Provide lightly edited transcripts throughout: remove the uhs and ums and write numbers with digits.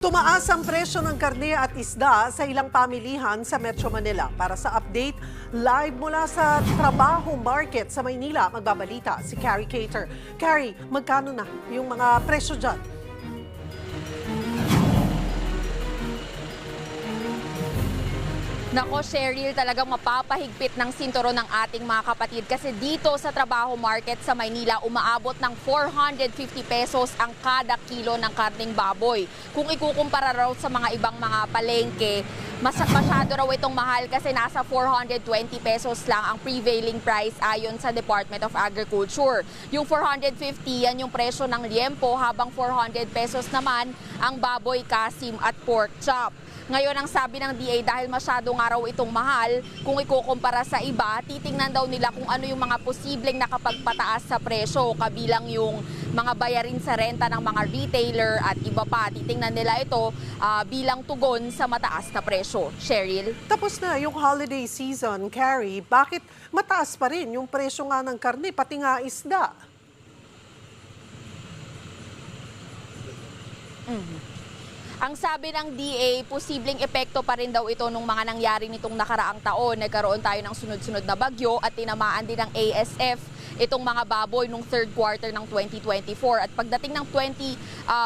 Tumaas ang presyo ng karne at isda sa ilang pamilihan sa Metro Manila. Para sa update, live mula sa Trabaho Market sa Maynila, magbabalita si Carrie Cater. Carrie, magkano na yung mga presyo dyan? Nako, Cheryl, talagang mapapahigpit ng sinturon ng ating mga kapatid kasi dito sa Trabaho Market sa Maynila, umaabot ng 450 pesos ang kada kilo ng karning baboy. Kung ikukumpara raw sa mga ibang mga palengke, masyado raw itong mahal kasi nasa 420 pesos lang ang prevailing price ayon sa Department of Agriculture. Yung 450, yan yung presyo ng liempo, habang 400 pesos naman ang baboy kasim at pork chop. Ngayon, ang sabi ng DA, dahil masyado nga raw itong mahal, kung ikukumpara sa iba, titingnan daw nila kung ano yung mga posibleng nakapagpataas sa presyo, kabilang yung mga bayarin sa renta ng mga retailer at iba pa. Titingnan nila ito bilang tugon sa mataas na presyo. Cheryl? Tapos na yung holiday season, Carrie. Bakit mataas pa rin yung presyo nga ng karne, pati nga isda? Ang sabi ng DA, posibleng epekto pa rin daw ito nung mga nangyari nitong nakaraang taon. Nagkaroon tayo ng sunod-sunod na bagyo at tinamaan din ng ASF itong mga baboy nung third quarter ng 2024. At pagdating ng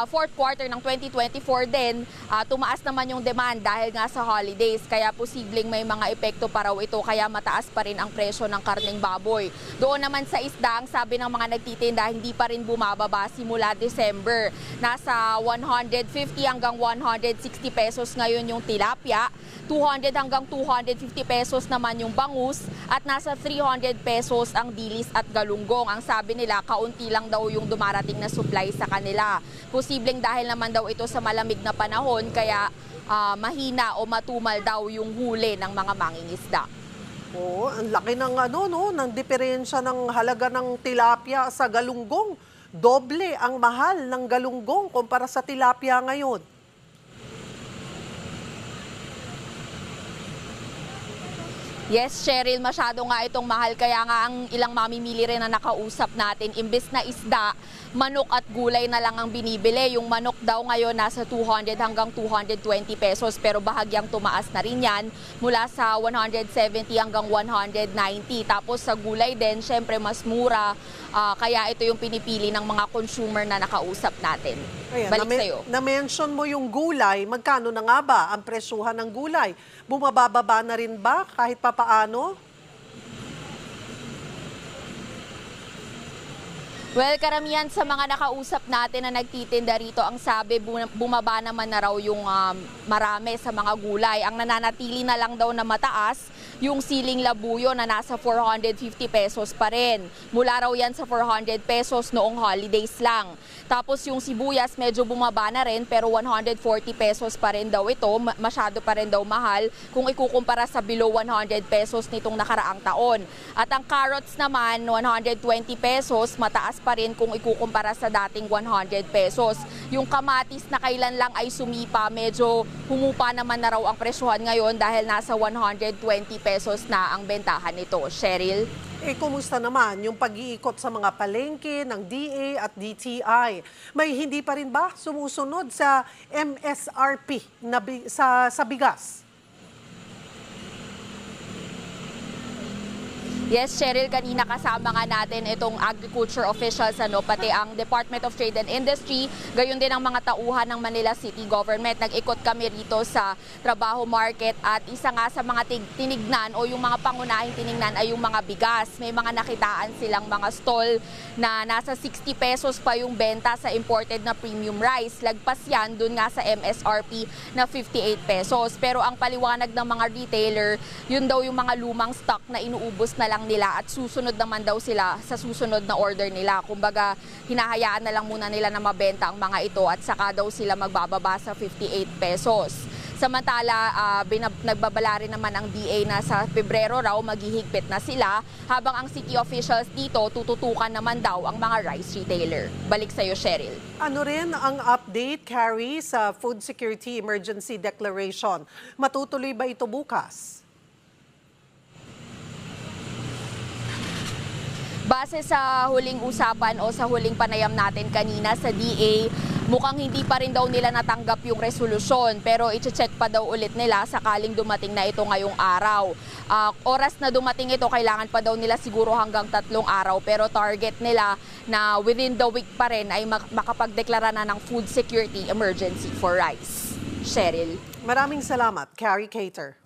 fourth quarter ng 2024 din, tumaas naman yung demand dahil nga sa holidays. Kaya posibleng may mga epekto pa raw ito, kaya mataas pa rin ang presyo ng karneng baboy. Doon naman sa isda, ang sabi ng mga nagtitinda, hindi pa rin bumababa simula December. Nasa 150 hanggang 160 pesos ngayon yung tilapia, 200 hanggang 250 pesos naman yung bangus, at nasa 300 pesos ang dilis at galunggong. Ang sabi nila, kaunti lang daw yung dumarating na supply sa kanila. Posibleng dahil naman daw ito sa malamig na panahon, kaya mahina o matumal daw yung huli ng mga mangingisda. Oh, ang laki ng ng diferensya ng halaga ng tilapia sa galunggong. Doble ang mahal ng galunggong kumpara sa tilapia ngayon. Yes, Cheryl, masyado nga itong mahal, kaya nga ang ilang mamimili rin na nakausap natin, imbes na isda, manok at gulay na lang ang binibili. Yung manok daw ngayon nasa 200 hanggang 220 pesos, pero bahagyang tumaas na rin yan mula sa 170 hanggang 190. Tapos sa gulay din, syempre mas mura, kaya ito yung pinipili ng mga consumer na nakausap natin. Ayan, Balik sa'yo. Na-mention mo yung gulay, magkano na nga ba ang presyuhan ng gulay? Bumababa na rin ba kahit papaano? Well, karamihan sa mga nakausap natin na nagtitinda rito, ang sabi bumaba naman na raw yung marami sa mga gulay. Ang nananatili na lang daw na mataas, yung siling labuyo na nasa 450 pesos pa rin. Mula raw yan sa 400 pesos noong holidays lang. Tapos yung sibuyas medyo bumaba na rin, pero 140 pesos pa rin daw ito. Masyado pa rin daw mahal kung ikukumpara sa below 100 pesos nitong nakaraang taon. At ang carrots naman, 120 pesos, mataas pa rin kung ikukumpara sa dating 100 pesos. Yung kamatis na kailan lang ay sumipa, medyo humupa naman na raw ang presyohan ngayon dahil nasa 120 pesos na ang bentahan nito. Cheryl? Kumusta naman yung pag-iikot sa mga palengke ng DA at DTI? May hindi pa rin ba sumusunod sa MSRP sa bigas? Yes, Cheryl, kanina kasama nga natin itong agriculture officials, pati ang Department of Trade and Industry, gayon din ang mga tauhan ng Manila City Government. Nag-ikot kami rito sa Trabaho Market at isa nga sa mga tinignan o yung mga pangunahing tinignan ay yung mga bigas. May mga nakitaan silang mga stall na nasa 60 pesos pa yung benta sa imported na premium rice. Lagpas yan dun nga sa MSRP na 58 pesos. Pero ang paliwanag ng mga retailer, yun daw yung mga lumang stock na inuubos na lang nila at susunod naman daw sila sa susunod na order nila. Kumbaga, hinahayaan na lang muna nila na mabenta ang mga ito at saka daw sila magbababa sa 58 pesos. Samantala, nagbabala rin naman ang DA na sa Pebrero raw maghihigpit na sila, habang ang city officials dito tututukan naman daw ang mga rice retailer. Balik sa'yo, Cheryl. Ano rin ang update, Carrie, sa Food Security Emergency Declaration? Matutuloy ba ito bukas? Base sa huling usapan o sa huling panayam natin kanina sa DA, mukhang hindi pa rin daw nila natanggap yung resolusyon, pero i-check pa daw ulit nila sakaling dumating na ito ngayong araw. Oras na dumating ito, kailangan pa daw nila siguro hanggang 3 araw, pero target nila na within the week pa rin ay makapagdeklara na ng food security emergency for rice. Cheryl. Maraming salamat, Carrie Cater.